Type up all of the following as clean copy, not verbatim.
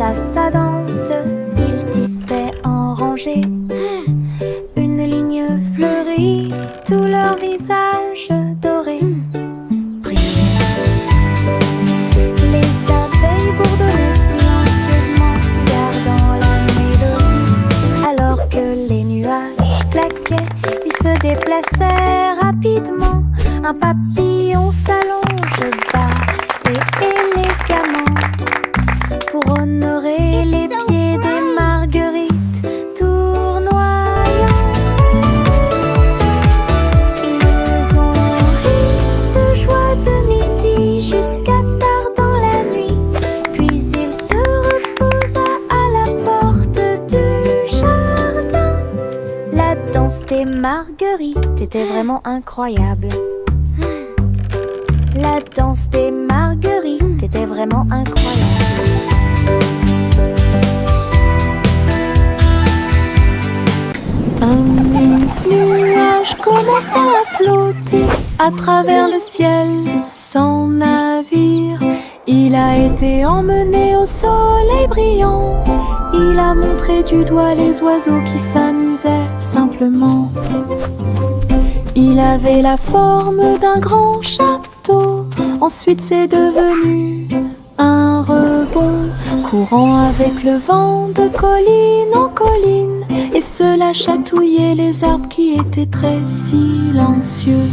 à sa danse, il tissait en rangée une ligne fleurie, tout leur visage doré. Les abeilles bourdonnaient silencieusement, gardant la mélodie. Alors que les nuages claquaient, ils se déplaçaient rapidement. Un papillon s'allonge bas et élégamment pour honorer les pieds des marguerites tournoyantes. Ils ont ri de joie de midi jusqu'à tard dans la nuit, puis il se reposa à la porte du jardin. La danse des marguerites était vraiment incroyable. La danse des marguerites était vraiment incroyable. Un mince nuage commença à flotter à travers le ciel sans navire. Il a été emmené au soleil brillant. Il a montré du doigt les oiseaux qui s'amusaient simplement. Il avait la forme d'un grand château. Ensuite c'est devenu un rebond, courant avec le vent de colline en colline, et cela chatouillait les arbres qui étaient très silencieux.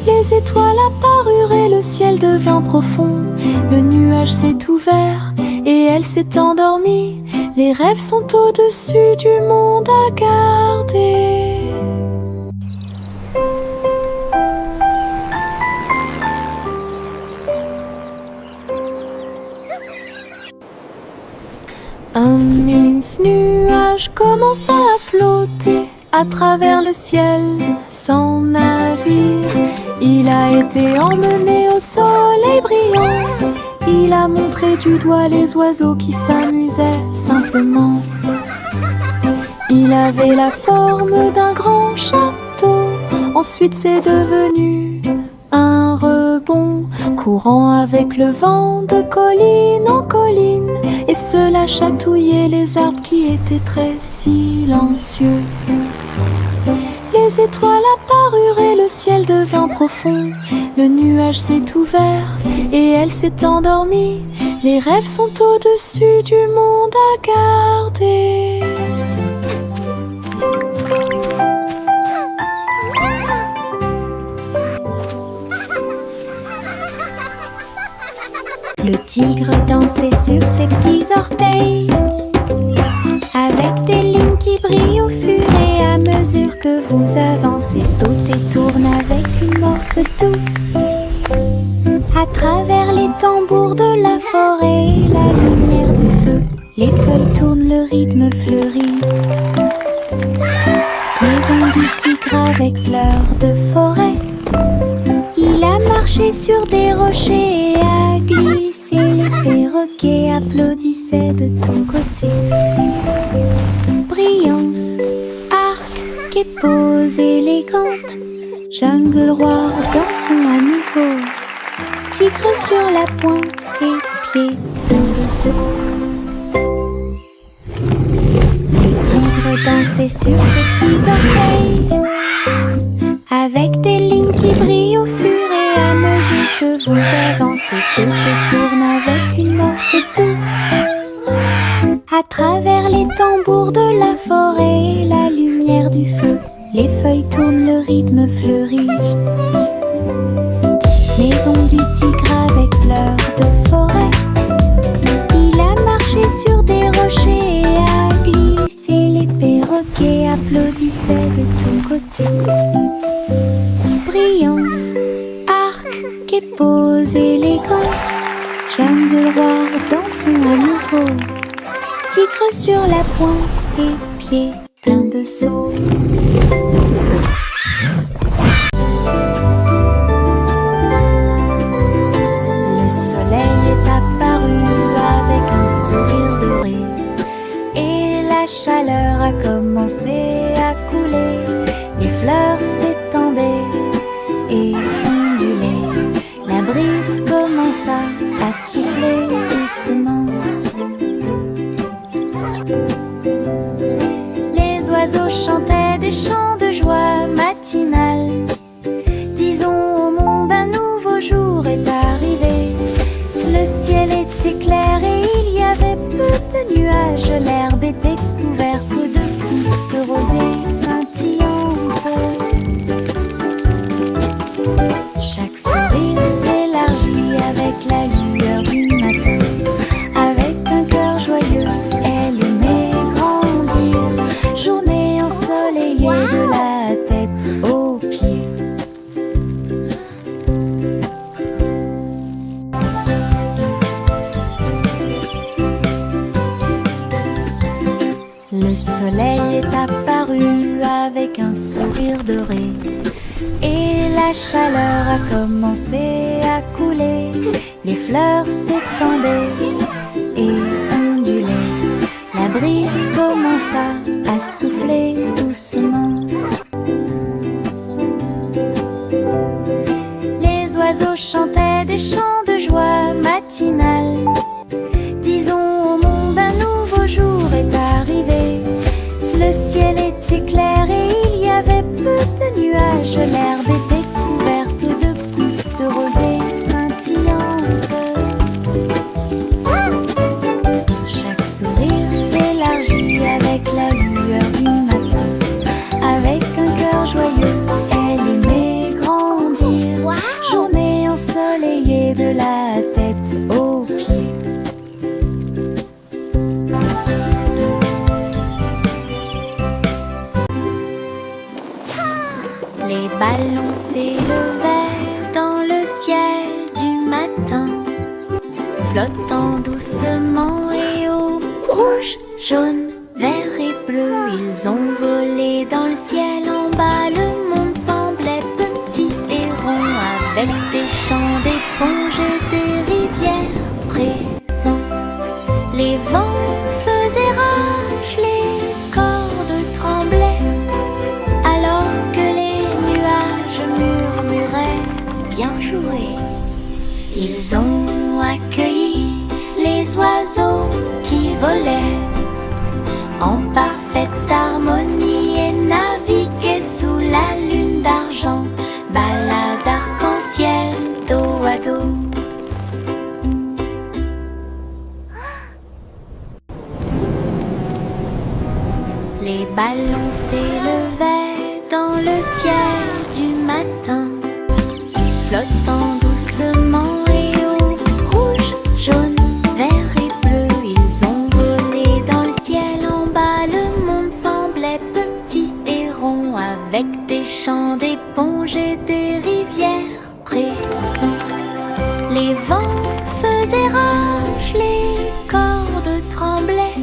Les étoiles apparurent et le ciel devint profond. Le nuage s'est ouvert et elle s'est endormie. Les rêves sont au-dessus du monde à garder. Un mince nuage commença à flotter à travers le ciel sans navire. Il a été emmené au soleil brillant. Il a montré du doigt les oiseaux qui s'amusaient simplement. Il avait la forme d'un grand château. Ensuite c'est devenu un rebond, courant avec le vent de colline en colline, et cela chatouillait les arbres qui étaient très silencieux. Les étoiles apparurent et le ciel devint profond. Le nuage s'est ouvert et elle s'est endormie. Les rêves sont au-dessus du monde à garder. Le tigre dansait sur ses petits orteils, avec des lignes qui brillent au fur et à mesure que vous avancez. Saute et tourne avec une morse douce à travers les tambours de la forêt, la lumière du feu. Les feuilles tournent, le rythme fleurit. Maison du tigre avec fleurs de forêt. Il a marché sur des rochers et a glissé. Les perroquets applaudissaient de ton côté. Brillance, arc et pose élégante. Jungle roi dansons à nouveau. Tigre sur la pointe et pieds pleins de saut. Le tigre dansait sur ses petits orteils, avec des lignes qui brillent au fur et à mesure que vous avancez. Saute et tourne avec une morse douce à travers les tambours de la forêt, la lumière du feu. Les feuilles tournent, le rythme fleurit. Maison du tigre avec fleurs de forêt. Il a marché sur des rochers et a glissé. Les perroquets applaudissaient de ton côté. Brillance, arc et pose élégante. Jungle roi dansons à nouveau. Tigre sur la pointe et pieds pleins de sauts. Le soleil est apparu avec un sourire doré, et la chaleur a commencé à couler. Les fleurs s'étendaient et ondulaient. La brise commença à souffler doucement. des chants de joie matinale. Disons au monde un nouveau jour est arrivé. Le ciel était clair et il y avait peu de nuages. L'herbe était couverte de gouttes de rosée scintillantes. Chaque sourire s'élargit avec la lueur du matin. Avec un cœur joyeux, elle aimait grandir. Journée ensoleillée de la tête aux pieds. Le soleil est apparu avec un sourire doré. Et la chaleur a commencé à couler. Les fleurs s'étendaient et ondulaient. La brise commença à souffler doucement. Les oiseaux chantaient des chants de joie matinale. Disons au monde un nouveau jour est arrivé. Le ciel était clair et il y avait peu de nuages. L'herbe était couverte de gouttes de rosée scintillantes. Chaque sourire s'élargit avec la lueur du matin. Avec un cœur joyeux, elle aimait grandir. Journée ensoleillée de la tête aux pieds. Les ballons s'élevèrent dans le ciel du matin, flottant doucement et haut. Rouge, jaune, vert et bleu, ils ont volé dans le ciel. En bas, le monde semblait petit et rond, avec des champs d'éponges et des rivières présents. Les vents faisaient rage, les cordes tremblaient, alors que les nuages murmuraient bien joué. Ils ont accueilli les oiseaux qui volaient en parfaite harmonie et naviguaient sous la lune d'argent. Balade arc-en-ciel dos à dos. Les ballons s'élevaient dans le ciel du matin, flottant doucement et haut. Rouge, jaune, vert et bleu, ils ont volé dans le ciel. En bas, le monde semblait petit et rond, avec des champs d'éponges et des rivières présents. Les vents faisaient rage, les cordes tremblaient,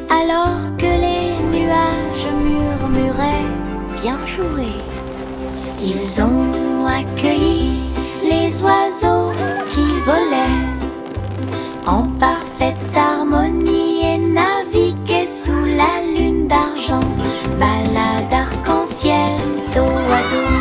alors que les nuages murmuraient bien joué. Ils ont accueilli les oiseaux qui volaient en parfaite harmonie et naviguaient sous la lune d'argent. Balade arc-en-ciel dos à dos.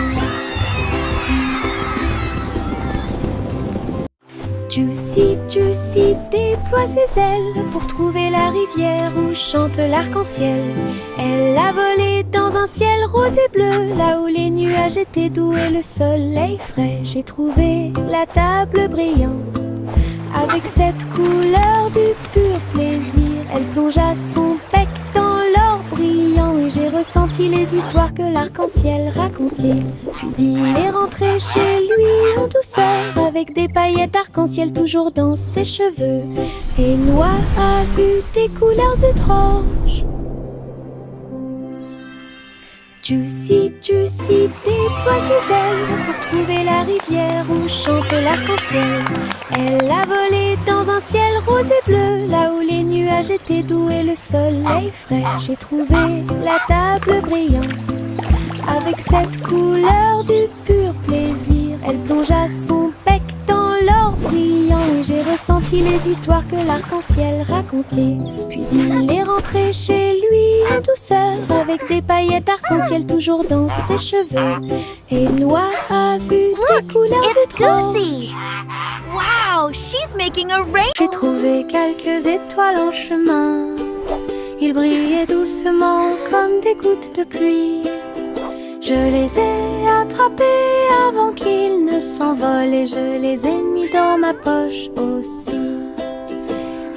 Juicy, Juicy déploie ses ailes pour trouver la rivière où chante l'arc-en-ciel. Elle a volé dans un ciel rose et bleu, là où les nuages étaient doux et le soleil frais. J'ai trouvé la table brillante avec cette couleur du pur plaisir. Elle plongea son bec dans l'or brillant et j'ai ressenti les histoires que l'arc-en-ciel racontait. Puis il est rentré chez lui en douceur avec des paillettes arc-en-ciel toujours dans ses cheveux. Et Noah a vu des couleurs étranges. Juicy, Juicy déploie ses ailes pour trouver la rivière où chante l'arc-en-ciel. Elle a volé dans un ciel rose et bleu, là où les nuages étaient doux et le soleil frais. J'ai trouvé la table brillante avec cette couleur du pur plaisir. Elle plongea son bec dans l'or brillant et j'ai ressenti les histoires que l'arc-en-ciel racontait. Puis il est rentré chez lui en douceur avec des paillettes arc-en-ciel toujours dans ses cheveux. Et Noah a vu des couleurs étranges. Wow, she's making a rainbow. J'ai trouvé quelques étoiles en chemin Ils brillaient doucement comme des gouttes de pluie. Je les ai attrapés avant qu'ils ne s'envolent et je les ai mis dans ma poche aussi.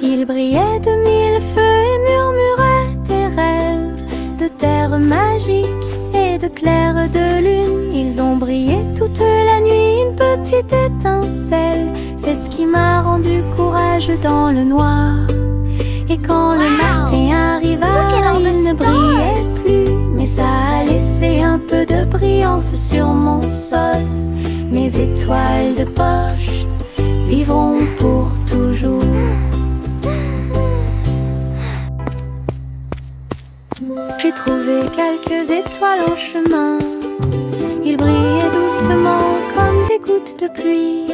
Ils brillaient de mille feux et murmuraient des rêves de terre magique et de clair de lune. Ils ont brillé toute la nuit, une petite étincelle. C'est ce qui m'a rendu courageux dans le noir. Et quand le matin arriva, il ne brillait plus, mais ça a laissé un peu de brillance sur mon sol. Mes étoiles de poche vivront pour toujours. J'ai trouvé quelques étoiles en chemin. Ils brillaient doucement comme des gouttes de pluie.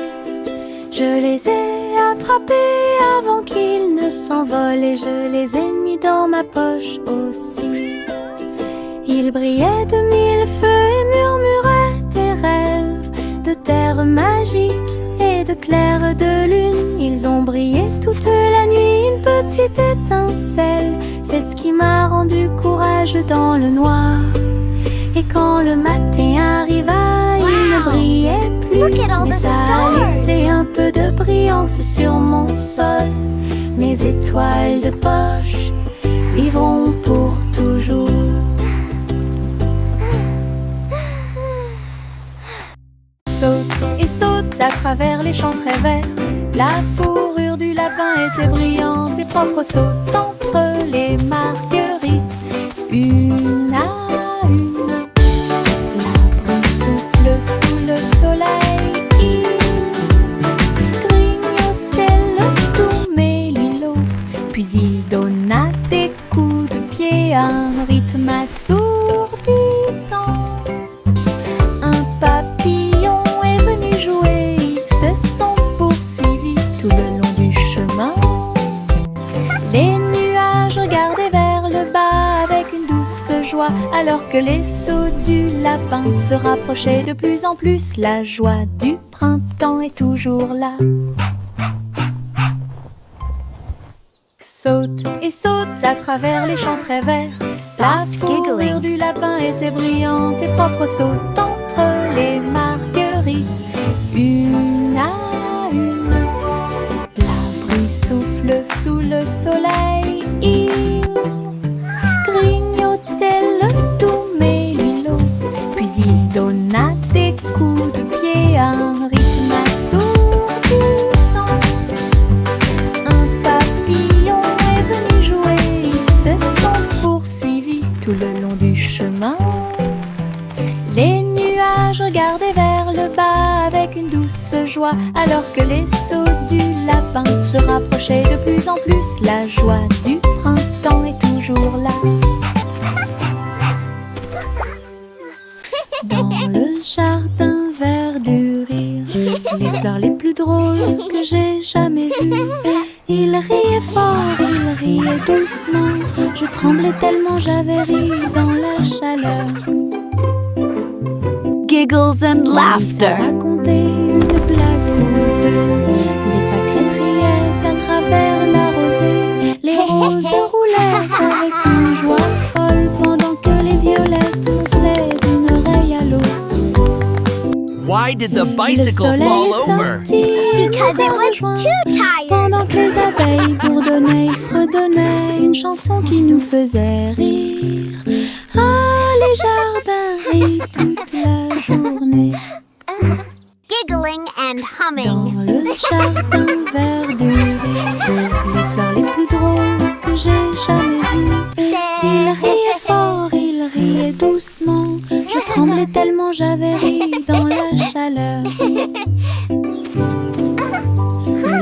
Je les ai attrapés avant qu'ils ne s'envolent et je les ai mis dans ma poche aussi. Ils brillaient de mille feux et murmuraient des rêves de terre magique et de clair de lune. Ils ont brillé toute la nuit, une petite étincelle. C'est ce qui m'a rendu courageux dans le noir. Et quand le matin arriva, il ne brillait plus, mais ça a laissé un peu de brillance sur mon sol. Mes étoiles de poche vivront pour toujours. Saute et saute à travers les champs très verts. La fourrure du lapin était brillante et propre. Saute entre les marguerites, une à une. L'arbre souffle sous le soleil, grignotait le tout mélilo. Puis il donna des coups de pied à un rythme assourdissant. Un papillon est venu jouer, ils se sont poursuivis tout le long du chemin. Les nuages regardaient vers le bas avec une douce joie, alors que les sauts du lapin se rapprochaient de plus en plus. La joie du printemps est toujours là. Saute et saute à travers les champs très verts. La fourrure du lapin était brillante et propre. Saute entre les marguerites, une à une. L'abri souffle sous le soleil, il grignotait le doux mélilo. Puis il donna des coups de pied à un rythme assourdissant. Un papillon est venu jouer, ils se sont poursuivis tout le long du chemin. Les nuages regardaient vers le bas avec une douce joie, alors que les sauts du lapin se rapprochaient de plus en plus. La joie du printemps est toujours là. Dans le jardin vert du rire, les fleurs les plus drôles que j'ai jamais vues. Il riait fort, il riait doucement. Je tremblais tellement j'avais ri dans la chaleur. Giggles and laughter. Raconter une blague ou deux. Les pâquerettes riaient à travers la rosée. Les roses roulaient avec une joie folle pendant que les violettes gonflaient d'une oreille à l'autre. Why did the bicycle Le soleil fall est over? sorti et Because nous a it was rejoints. too tired. Pendant que les abeilles bourdonnaient, ils fredonnaient une chanson qui nous faisait rire. Ah, les jardins rient toute la journée. Giggling and Dans humming. le jardin vert du rire, les fleurs les plus drôles que j'ai jamais vues. Il riait fort, il riait doucement. Je tremblais tellement j'avais ri dans la chaleur.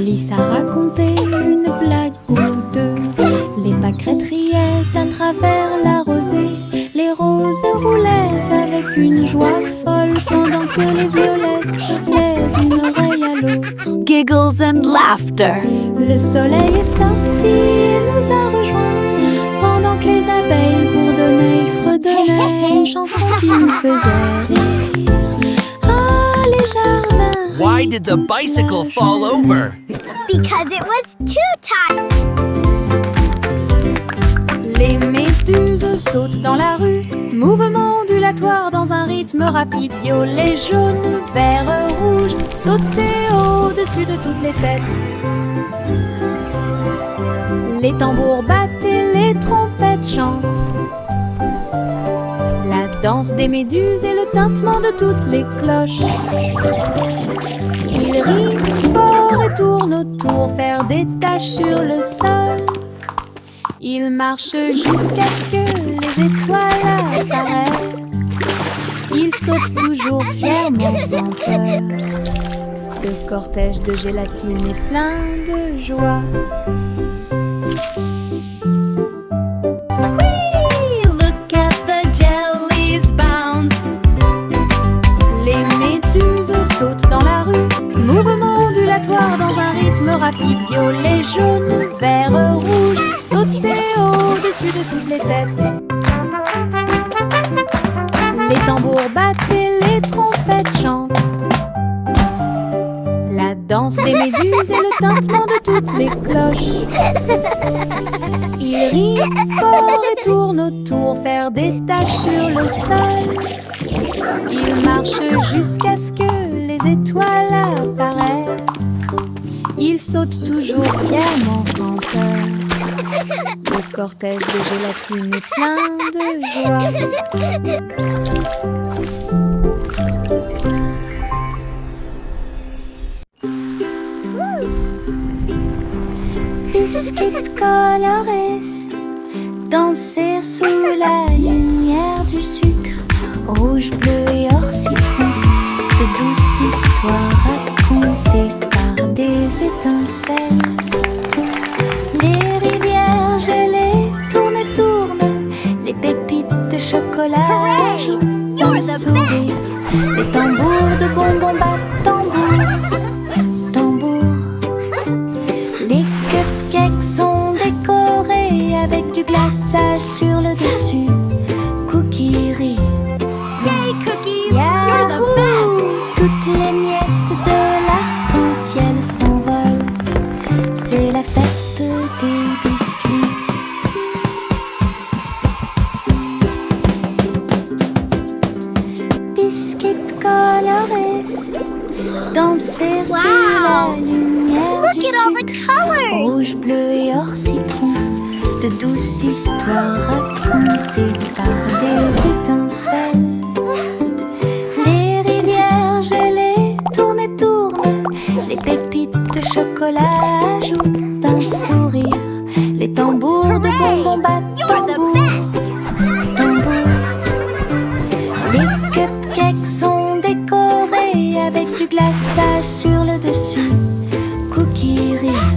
Lisa racontait une blague ou deux. Les pâquerettes riaient à travers la rosée. Les roses roulaient avec une joie folle pendant que les violettes gonflaient d'une oreille à l'autre. Giggles and laughter. Le soleil est sorti et nous a rejoints. Pendant que les abeilles bourdonnaient, ils fredonnaient une chanson qui nous faisait rire. Ah, les jardins. Why did the bicycle fall over? Because it was too tired. Les dans la rue. Mouvement ondulatoire dans un rythme rapide. Violet, jaune, vert, rouge. Sauter au-dessus de toutes les têtes. Les tambours battent et les trompettes chantent. La danse des méduses et le tintement de toutes les cloches. Ils rient fort et tournent autour, faire des taches sur le sol. Ils marchent jusqu'à ce que les étoiles apparaissent. Ils sautent toujours fièrement sans peur. Le cortège de gélatine est plein de joie. Saute dans la rue, mouvement ondulatoire dans un rythme rapide. Violet, jaune, vert, rouge. Sauter au-dessus de toutes les têtes. Les tambours battent et les trompettes chantent. La danse des méduses et le tintement de toutes les cloches. Ils rient fort et tournent autour, faire des taches sur le sol. Ils marchent jusqu'à ce que les étoiles apparaissent. Ils sautent toujours fièrement sans peur. Le cortège de gélatine est plein de joie. Biscuits colorés, danser sous la lumière du sucre. Rouge, bleu et or citron, de douces histoires racontées par des étincelles. Les rivières gelées tournent et tournent, les pépites de chocolat jouent d'un sourire. Les tambours de bonbons battent tambour, tambour. Les cupcakes sont décorés avec du glaçage sur le dessus. Cookies rient. Toutes les miettes de l'arc-en-ciel s'envolent. C'est la fête des biscuits. Biscuits colorés, danser sur la lumière du sucre. Rouge, bleu et or citron, de douces histoires racontées par des étincelles. Les pépites de chocolat ajoutent un sourire. Les tambours de bonbons battent tambour, tambour. Les cupcakes sont décorés avec du glaçage sur le dessus. Cookies rient.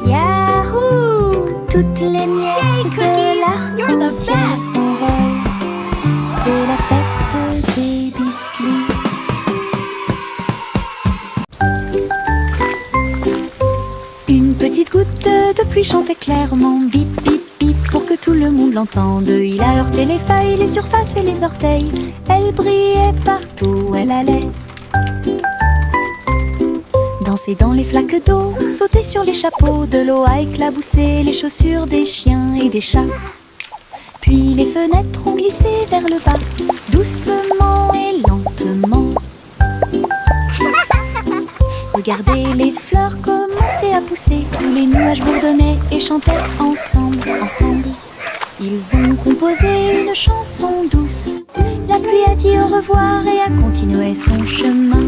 Yahoo! Toutes les miettes de l'arc-en-ciel s'envolent. C'est la fête des biscuits. Petite goutte de pluie chantait clairement, bip bip bip, pour que tout le monde l'entende. Il a heurté les feuilles, les surfaces et les orteils. Elle brillait partout où elle allait. Danser dans les flaques d'eau, sauter sur les chapeaux. De l'eau a éclaboussé les chaussures des chiens et des chats. Puis les fenêtres ont glissé vers le bas, doucement et lentement. Regardez les fleurs commencer à pousser. Tous les nuages bourdonnaient et chantaient ensemble, ensemble. Ils ont composé une chanson douce. La pluie a dit au revoir et a continué son chemin.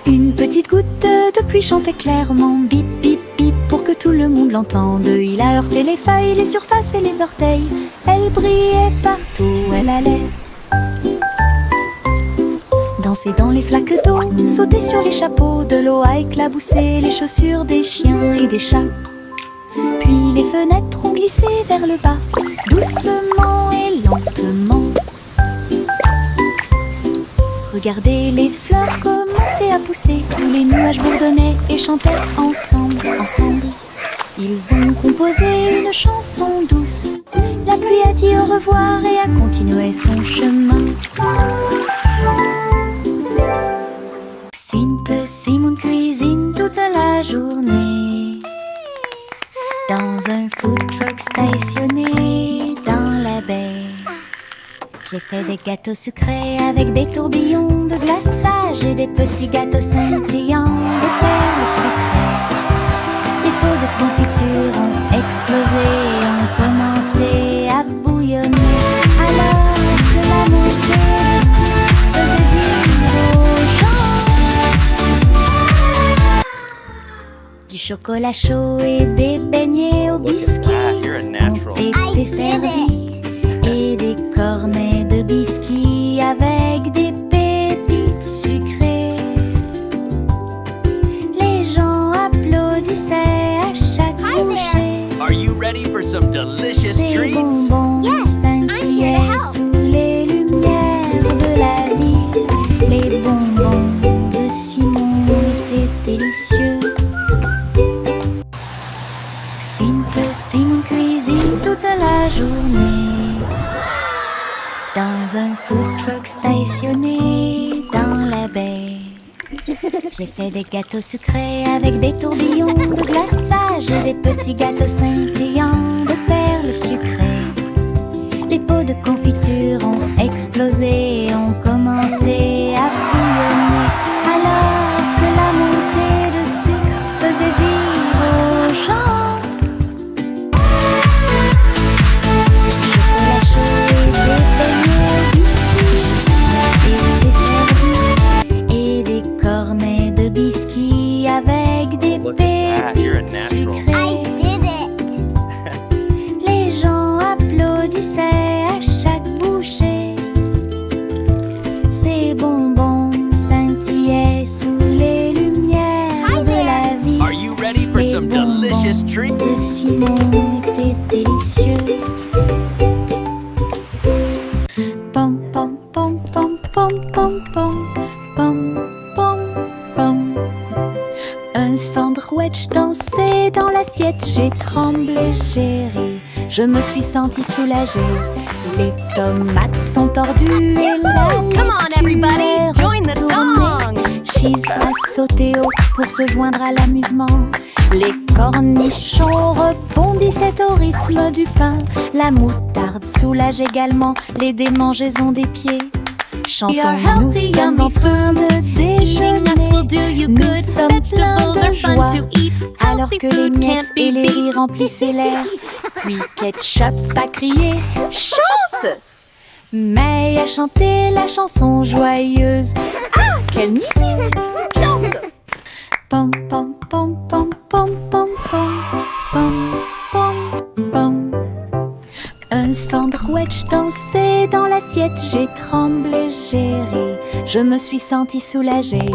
Une petite goutte de pluie chantait clairement, bip bip bip, pour que tout le monde l'entende. Il a heurté les feuilles, les surfaces et les orteils. Elle brillait partout où elle allait. Danser dans les flaques d'eau, sauter sur les chapeaux. De l'eau a éclaboussé les chaussures des chiens et des chats. Puis les fenêtres ont glissé vers le bas, doucement et lentement. Regardez les fleurs commencer à pousser. Tous les nuages bourdonnaient et chantaient ensemble, ensemble. Ils ont composé une chanson douce. La pluie a dit au revoir et a continué son chemin. Simple Simon cuisine toute la fait des gâteaux sucrés avec des tourbillons de glaçage et des petits gâteaux scintillants de perles sucrées. Les pots de confiture ont explosé et ont commencé à bouillonner. Alors que la montée dessus faisait dire aux gens du chocolat chaud et des beignets au biscuit ont été servis. Et des cornets de biscuits avec des pépites sucrées. Les gens applaudissaient à chaque bouchée. Are you ready for some delicious Ces treats? bonbons scintillaient sous les lumières de la ville. Les bonbons de Simon étaient délicieux. Simon cuisine toute la journée dans un food truck stationné dans la baie. J'ai fait des gâteaux sucrés avec des tourbillons de glaçage et des petits gâteaux scintillants de perles sucrées. Les pots de confiture ont explosé et ont commencé à bouillonner. Alors que la montée de sucre faisait dire aux gens biscuits avec des pépites sucrées. Les gens applaudissaient à chaque bouchée. Ces bonbons scintillaient sous les lumières de la vie. Are you ready for some delicious treats? De Simon étaient délicieux. Pom pom pom pom pom pom pom pom pom pom. Un sandwich dansait dans l'assiette. J'ai tremblé, j'ai ri. Je me suis sentie soulagée. Les tomates sont tordues et la Come on, everybody, join the song. Cheese a sauté haut pour se joindre à l'amusement. Les cornichons rebondissaient au rythme du pain. La moutarde soulage également les démangeaisons des pieds. Chantons, nous sommes en train de déjeuner. Nous sommes pleins de joie, alors que les miettes et les rires remplissaient l'air. Puis Ketchup a crié « Chante !» May a chanté la chanson joyeuse. Ah, quelle musique! Chante! Pom pom pom pom pom pom pom pom pom pom. Un sandwich dansait dans l'assiette. J'ai tremblé, j'ai ri. Je me suis sentie soulagée.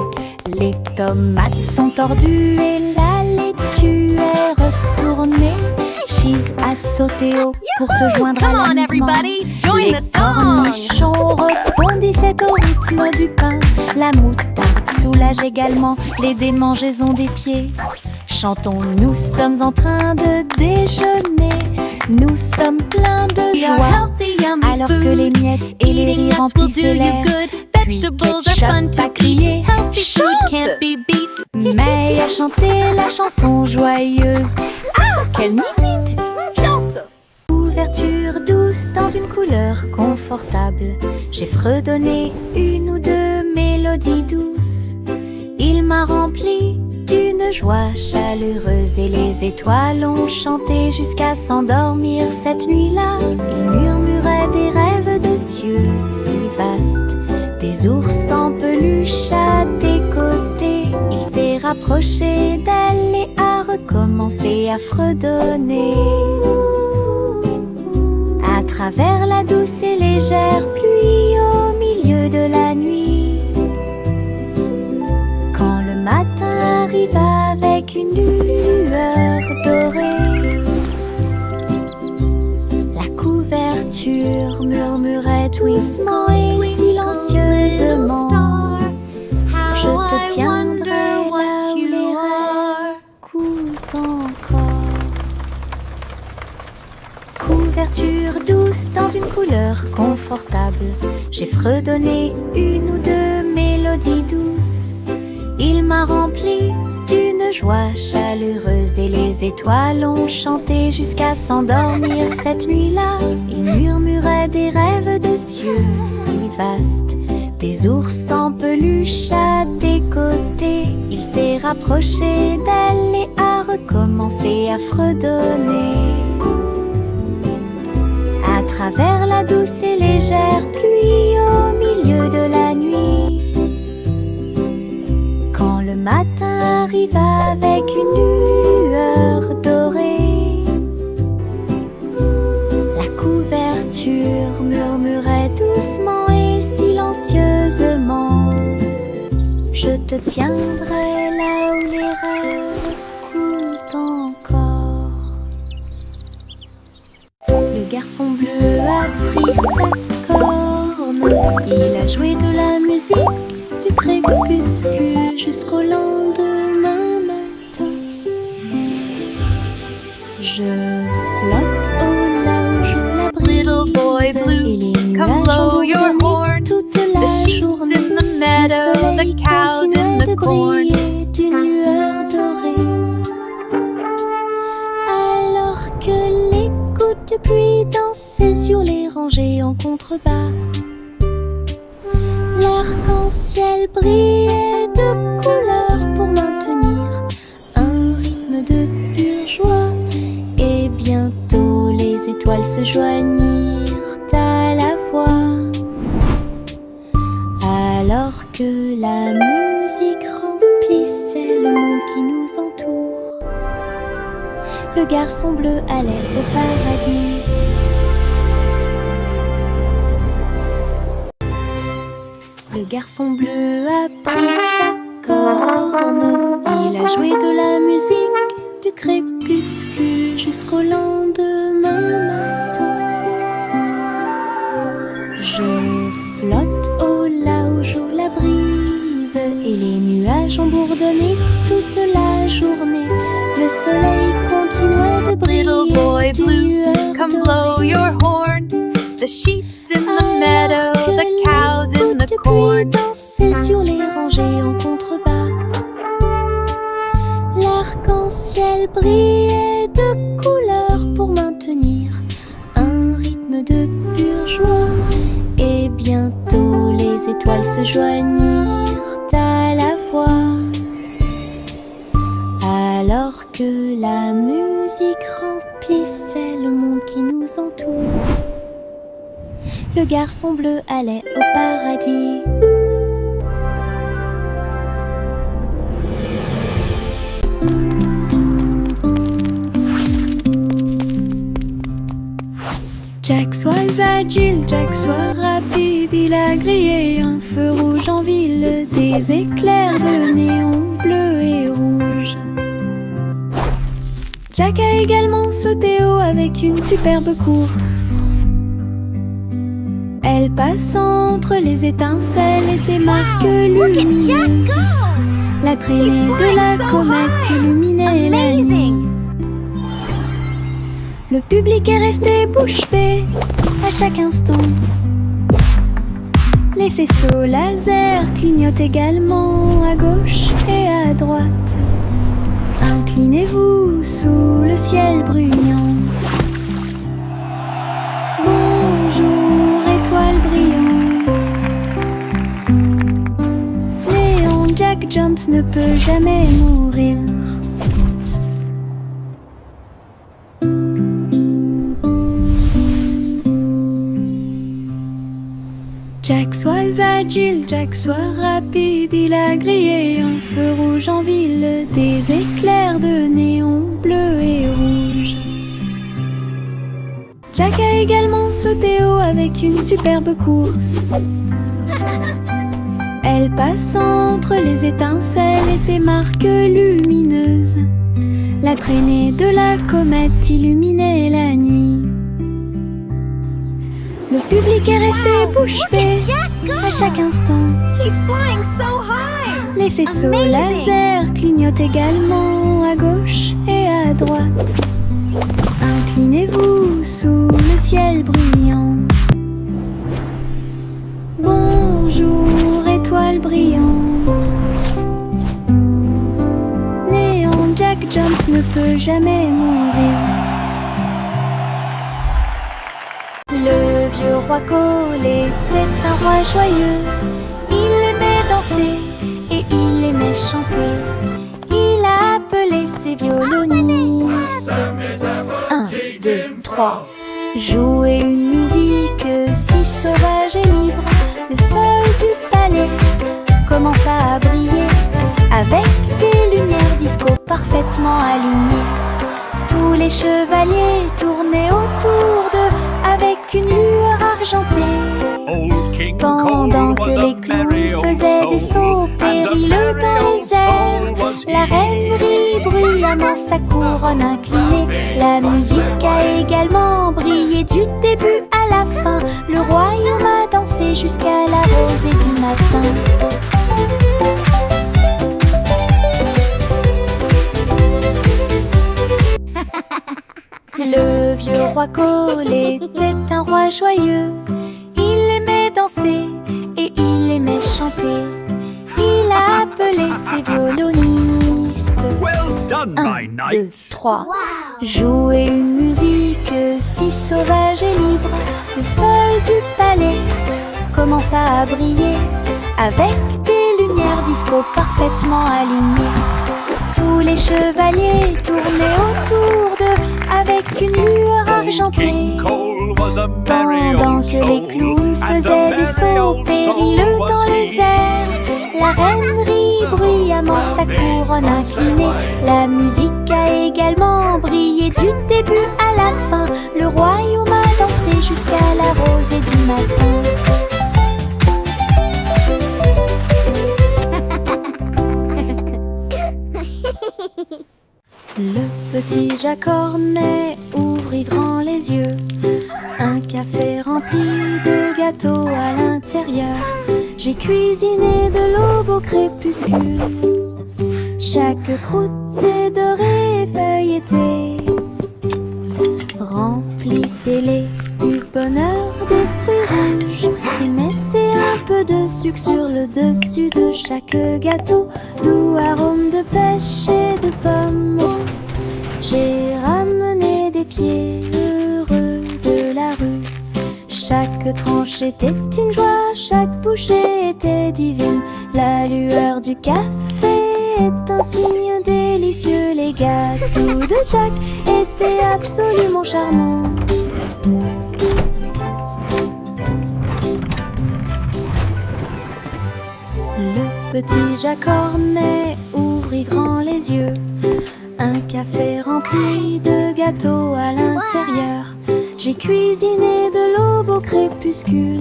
Les tomates sont tordues et la laitue est retournée. Cheese a sauté haut pour se joindre à l'amusement. Les cornichons rebondissaient au rythme du pain. La moutarde soulage également les démangeaisons des pieds. Chantons, nous sommes en train de déjeuner. Nous sommes pleins de joie, alors que les miettes et les rires remplissaient l'air. Puis Ketchup a crié « Chante !» May a chanté la chanson joyeuse. Ah, quelle musique! Chante! Couverture douce dans une couleur confortable. J'ai fredonné une ou deux mélodies douces. Il m'a rempli d'une joie chaleureuse et les étoiles ont chanté jusqu'à s'endormir cette nuit-là. Ils murmuraient des rêves de cieux si vastes, des ours en peluche à tes côtés. Il s'est rapproché d'elle et a recommencé à fredonner. À travers la douce et légère pluie au milieu de la nuit, quand le matin arrive avec une lueur dorée, la couverture murmurait doucement et silencieusement. Je te tiendrai là où les rêves coulent encore. Couverture douce dans une couleur confortable. J'ai fredonné une ou deux mélodies douces. Il m'a rempli d'une joie chaleureuse et les étoiles ont chanté jusqu'à s'endormir cette nuit-là. Il murmurait des rêves de ciel cieux si vastes, des ours en peluche à tes côtés. Il s'est rapproché d'elle et a recommencé à fredonner. À travers la douce et légère pluie au milieu de la nuit, quand le matin arrive avec une lueur dorée, la couverture murmurait doucement et silencieusement: je te tiendrai là où les rêves coulent encore. Le garçon bleu a pris sa corne, il a joué de la musique du crépuscule jusqu'au lendemain matin. Je flotte au large où la brise, Little boy blue, et les come nuages blow ont your bourdonné horn. toute la The sheep's journée. in the meadow, Le soleil the cows in continuait the de corn. briller d'une lueur dorée, alors que les gouttes de pluie dansaient sur les rangées en contrebas. L'arc-en-ciel brillait de couleurs pour maintenir un rythme de pure joie, et bientôt les étoiles se joignirent à la voix. Alors que la musique remplissait le monde qui nous entoure, le garçon bleu allait au paradis. Le garçon bleu a pris sa corne, il a joué de la musique du crépuscule jusqu'au lendemain matin. Je flotte au large où la brise et les nuages ont bourdonné toute la journée. Le soleil continuait de briller. Little boy d'une blue, lueur come blow dorée. your horn. The sheep's in the Alors meadow, que the les cows in gouttes the de pluie corn. dansaient sur les rangées en contrebas. L'arc-en-ciel brillait de couleurs pour maintenir un rythme de pure joie, et bientôt les étoiles se joignirent à la voix. Alors que la musique remplissait le monde qui nous entoure, le garçon bleu allait au paradis. Jack soit agile, Jack soit rapide, il a grillé un feu rouge en ville, des éclairs de néon bleu et rouge. Jack a également sauté haut avec une superbe course. Elle passe entre les étincelles et ses marques lumineuses. La traînée de la comète illuminait la nuit. Le public est resté bouche bée à chaque instant. Les faisceaux laser clignotent également à gauche et à droite. Inclinez-vous sous le ciel bruyant. Bonjour, étoile brillante. Léon Jack Jones ne peut jamais mourir. Jack soit agile, Jack soit rapide, il a grillé un feu rouge en ville, des éclairs de néon bleu et rouge. Jack a également sauté haut avec une superbe course. Elle passe entre les étincelles et ses marques lumineuses. La traînée de la comète illuminait la nuit. Le public est resté bouche bée à chaque instant. He's flying so high. Les faisceaux Amazing. laser clignotent également à gauche et à droite. Inclinez-vous sous le ciel bruyant. Bonjour, étoile brillante. Néon Jack Jones ne peut jamais mourir. Le vieux roi Cole était un roi joyeux. Il aimait danser et il aimait chanter. Il a appelé ses violonistes. 1, 2, 3. Jouer une musique si sauvage et libre. Le sol du palais commença à briller avec des lumières disco parfaitement alignées. Tous les chevaliers tournaient autour d'eux avec une lueur argentée. Pendant que les clowns faisaient des sauts périlleux dans les airs, la reine rit bruyamment sa couronne inclinée. La musique a également brillé du début à la fin. Le royaume a dansé jusqu'à la rosée du matin. Le vieux roi Cole était un roi joyeux. Il aimait danser et il aimait chanter. Il a appelé ses violonistes. Well done, 1, 2, 3. Jouer une musique si sauvage et libre. Le sol du palais commença à briller avec des lumières disco parfaitement alignées. Tous les chevaliers tournaient autour d'eux avec une lueur argentée. Pendant que les clowns faisaient des sauts périlleux dans les airs, la reine rit bruyamment sa couronne inclinée. La musique a également brillé du début à la fin. Le royaume a dansé jusqu'à la rosée du matin. Le petit Jacques Cornet ouvrit grand les yeux. Un café rempli de gâteaux à l'intérieur. J'ai cuisiné de l'aube au crépuscule. Chaque croûte est dorée et feuilletée. Remplissez-les du bonheur des fruits rouges et mettez un peu de sucre sur le dessus de chaque gâteau. Doux arôme de pêche et de pommes. J'ai ramené des pieds heureux de la rue. Chaque tranche était une joie, chaque bouchée était divine. La lueur du café est un signe délicieux. Les gâteaux de Jack étaient absolument charmants. Le petit Jacques Cornet ouvrit grand les yeux. Un café rempli de gâteaux à l'intérieur. J'ai cuisiné de l'aube au crépuscule.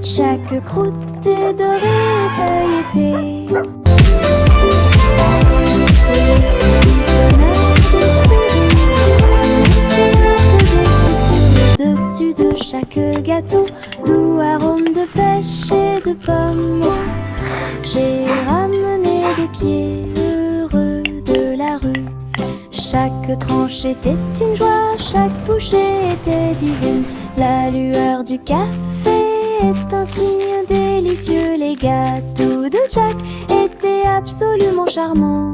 Chaque croûte est dorée et feuilletée. Dessus de chaque gâteau, doux arôme de pêche et de pommes. J'ai ramené des pieds heureux de la rue. Chaque tranche était une joie, chaque bouchée était divine. La lueur du café est un signe délicieux. Les gâteaux de Jack étaient absolument charmants.